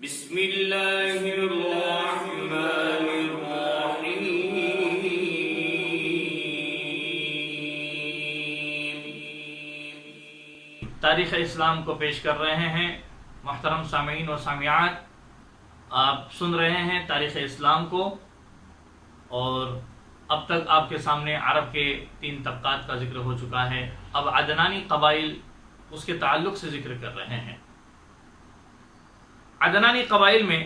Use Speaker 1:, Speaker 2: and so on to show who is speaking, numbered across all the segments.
Speaker 1: بسم اللہ الرحمن الرحیم۔
Speaker 2: تاریخ اسلام کو پیش کر رہے ہیں محترم سامعین و سامعات، آپ سن رہے ہیں تاریخ اسلام کو، اور اب تک آپ کے سامنے عرب کے 3 طبقات کا ذکر ہو چکا ہے۔ اب عدنانی قبائل اس کے تعلق سے ذکر کر رہے ہیں۔ عدنانی قبائل میں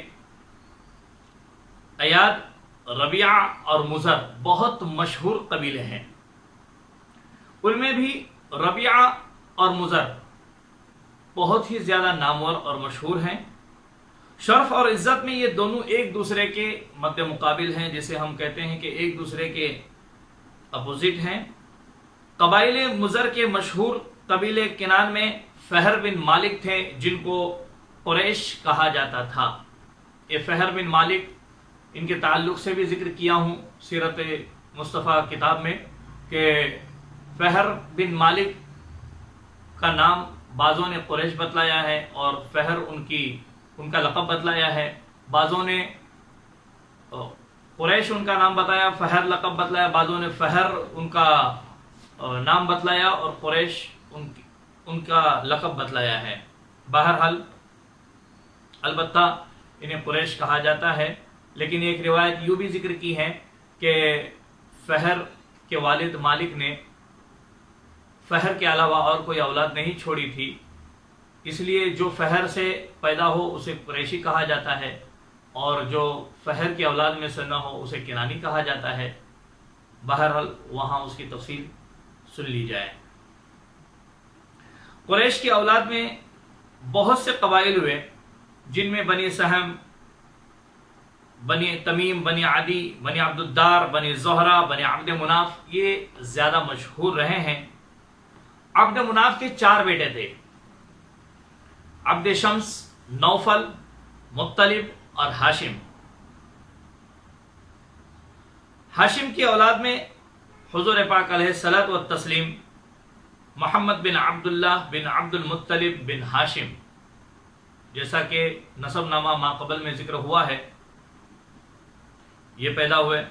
Speaker 2: ایاد، ربیعہ اور مزر بہت مشہور قبیلے ہیں۔ ان میں بھی ربیعہ اور مزر بہت ہی زیادہ نامور اور مشہور ہیں۔ شرف اور عزت میں یہ دونوں ایک دوسرے کے مد مقابل ہیں، جسے ہم کہتے ہیں کہ ایک دوسرے کے اپوزٹ ہیں۔ قبائل مزر کے مشہور قبیلے کنان میں فہر بن مالک تھے، جن کو قریش کہا جاتا تھا۔ یہ فہر بن مالک، ان کے تعلق سے بھی ذکر کیا ہوں سیرت مصطفیٰ کتاب میں، کہ فہر بن مالک کا نام بعضوں نے قریش بتلایا ہے، اور فہر ان کا لقب بتلایا ہے۔ بعضوں نے قریش ان کا نام بتایا، فہر لقب بتلایا، بعضوں نے فہر ان کا نام بتلایا اور قریش ان کا لقب بتلایا ہے۔ بہرحال البتہ انہیں قریش کہا جاتا ہے، لیکن ایک روایت یوں بھی ذکر کی ہے کہ فہر کے والد مالک نے فہر کے علاوہ اور کوئی اولاد نہیں چھوڑی تھی، اس لیے جو فہر سے پیدا ہو اسے قریشی کہا جاتا ہے، اور جو فہر کی اولاد میں سے نہ ہو اسے کنانی کہا جاتا ہے۔ بہرحال وہاں اس کی تفصیل سن لی جائے۔ قریش کی اولاد میں بہت سے قبائل ہوئے، جن میں بنی سہم، بنی تمیم، بنی عدی، بنی عبد الدار، بنی زہرہ، بنی عبد مناف یہ زیادہ مشہور رہے ہیں۔ عبد مناف کے 4 بیٹے تھے: عبد شمس، نوفل، مطلب اور ہاشم۔ ہاشم کی اولاد میں حضور پاک علیہ الصلوۃ والتسلیم، محمد بن عبداللہ بن عبد المطلب بن ہاشم، جیسا کہ نسب نامہ ماقبل میں ذکر ہوا ہے، یہ پیدا ہوئے،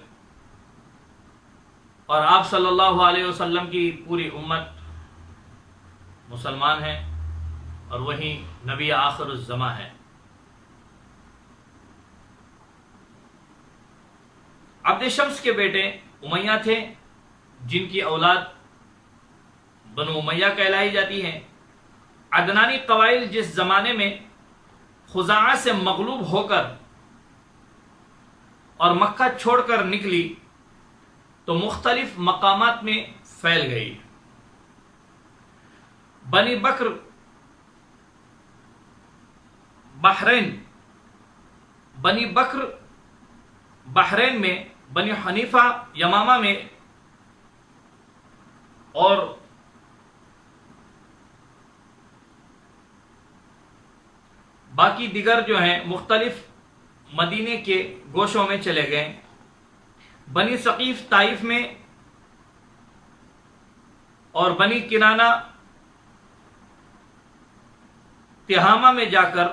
Speaker 2: اور آپ صلی اللہ علیہ وسلم کی پوری امت مسلمان ہے، اور وہی نبی آخر الزماں ہے۔ عبد شمس کے بیٹے امیہ تھے، جن کی اولاد بنو امیہ کہلائی جاتی ہے۔ عدنانی قبائل جس زمانے میں خزاعہ سے مغلوب ہو کر اور مکہ چھوڑ کر نکلی تو مختلف مقامات میں پھیل گئی۔ بنی بکر بحرین میں، بنی حنیفہ یمامہ میں، اور باقی دیگر جو ہیں مختلف مدینے کے گوشوں میں چلے گئے۔ بنی ثقیف طائف میں، اور بنی کنانہ تہامہ میں جا کر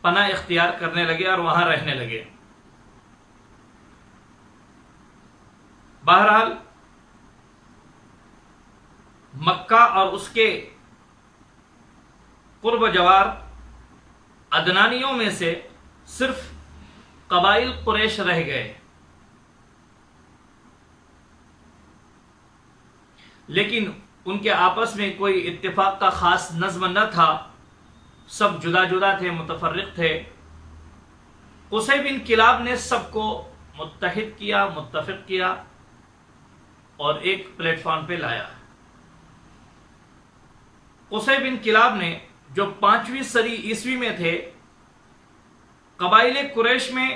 Speaker 2: پناہ اختیار کرنے لگے اور وہاں رہنے لگے۔ بہرحال مکہ اور اس کے قرب و جوار عدنانیوں میں سے صرف قبائل قریش رہ گئے، لیکن ان کے آپس میں کوئی اتفاق کا خاص نظم نہ تھا، سب جدا جدا تھے، متفرق تھے۔ قصی بن کلاب نے سب کو متحد کیا، متفق کیا، اور ایک پلیٹ فارم پہ لایا۔ قصی بن کلاب نے، جو 5ویں صدی عیسوی میں تھے، قبائل قریش میں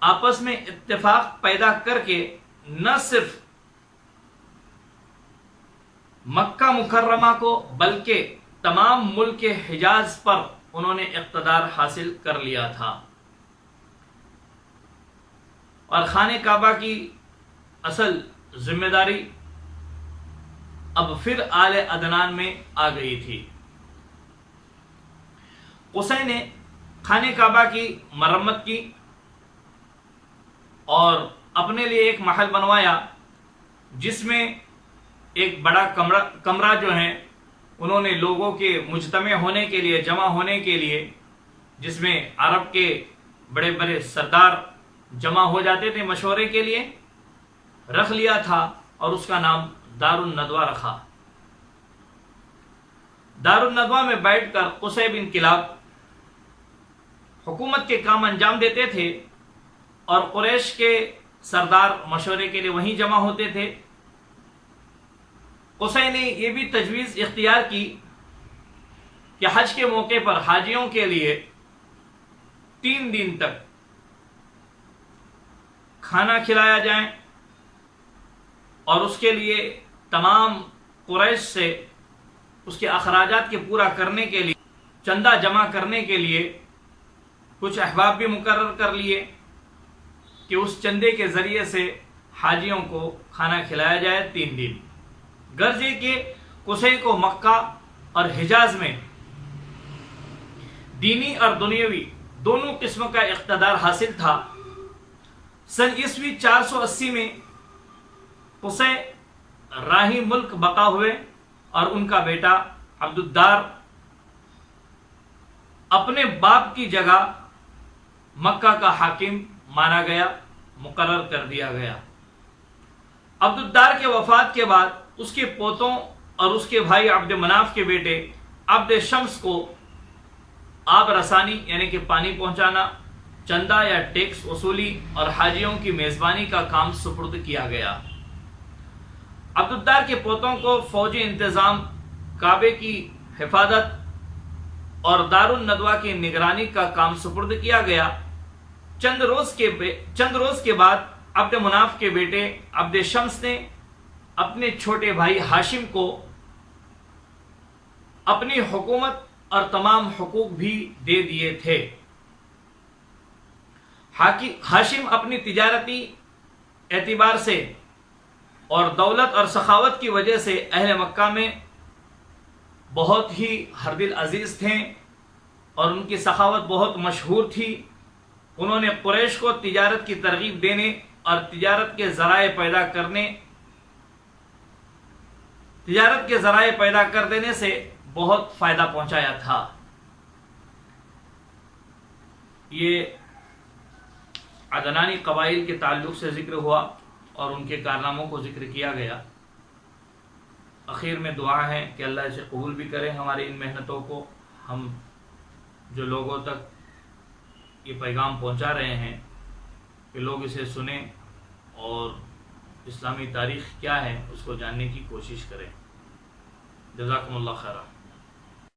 Speaker 2: آپس میں اتفاق پیدا کر کے نہ صرف مکہ مکرمہ کو بلکہ تمام ملک حجاز پر انہوں نے اقتدار حاصل کر لیا تھا، اور خانہ کعبہ کی اصل ذمہ داری اب پھر آل عدنان میں آ گئی تھی۔ قصی نے خانہ کعبہ کی مرمت کی اور اپنے لیے ایک محل بنوایا جس میں ایک بڑا کمرہ جو ہے انہوں نے لوگوں کے مجتمع ہونے کے لیے، جمع ہونے کے لیے، جس میں عرب کے بڑے بڑے سردار جمع ہو جاتے تھے مشورے کے لیے، رکھ لیا تھا اور اس کا نام دار الندوہ رکھا۔ دار الندوہ میں بیٹھ کر قصی بن کلاب حکومت کے کام انجام دیتے تھے اور قریش کے سردار مشورے کے لیے وہیں جمع ہوتے تھے۔ قصی نے یہ بھی تجویز اختیار کی کہ حج کے موقع پر حاجیوں کے لیے 3 دن تک کھانا کھلایا جائے اور اس کے لیے تمام قریش سے اس کے اخراجات کے پورا کرنے کے لیے، چندہ جمع کرنے کے لیے کچھ احباب بھی مقرر کر لیے کہ اس چندے کے ذریعے سے حاجیوں کو کھانا کھلایا جائے 3 دن۔ غرض یہ کہ قصی کو مکہ اور حجاز میں دینی اور دنیاوی دونوں قسم کا اقتدار حاصل تھا۔ سن عیسوی 480 میں قصی راہی ملک بقا ہوئے اور ان کا بیٹا عبدالدار اپنے باپ کی جگہ مکہ کا حاکم مانا گیا، مقرر کر دیا گیا۔ عبدالدار کے وفات کے بعد اس کے پوتوں اور اس کے بھائی عبد مناف کے بیٹے عبد شمس کو آب رسانی یعنی کہ پانی پہنچانا، چندہ یا ٹیکس وصولی اور حاجیوں کی میزبانی کا کام سپرد کیا گیا۔ عبدالدار کے پوتوں کو فوجی انتظام، کعبے کی حفاظت اور دار الندوہ کی نگرانی کا کام سپرد کیا گیا۔ چند روز کے بعد عبد مناف کے بیٹے عبد شمس نے اپنے چھوٹے بھائی ہاشم کو اپنی حکومت اور تمام حقوق بھی دے دیے تھے۔ ہاشم اپنی تجارتی اعتبار سے اور دولت اور سخاوت کی وجہ سے اہل مکہ میں بہت ہی ہردل عزیز تھے اور ان کی سخاوت بہت مشہور تھی۔ انہوں نے قریش کو تجارت کی ترغیب دینے اور تجارت کے ذرائع پیدا کر دینے سے بہت فائدہ پہنچایا تھا۔ یہ عدنانی قبائل کے تعلق سے ذکر ہوا اور ان کے کارناموں کو ذکر کیا گیا۔ اخیر میں دعا ہے کہ اللہ اسے قبول بھی کرے ہماری ان محنتوں کو، ہم جو لوگوں تک یہ پیغام پہنچا رہے ہیں کہ لوگ اسے سنیں اور اسلامی تاریخ کیا ہے اس کو جاننے کی کوشش کریں۔ جزاکم اللہ خیرہ۔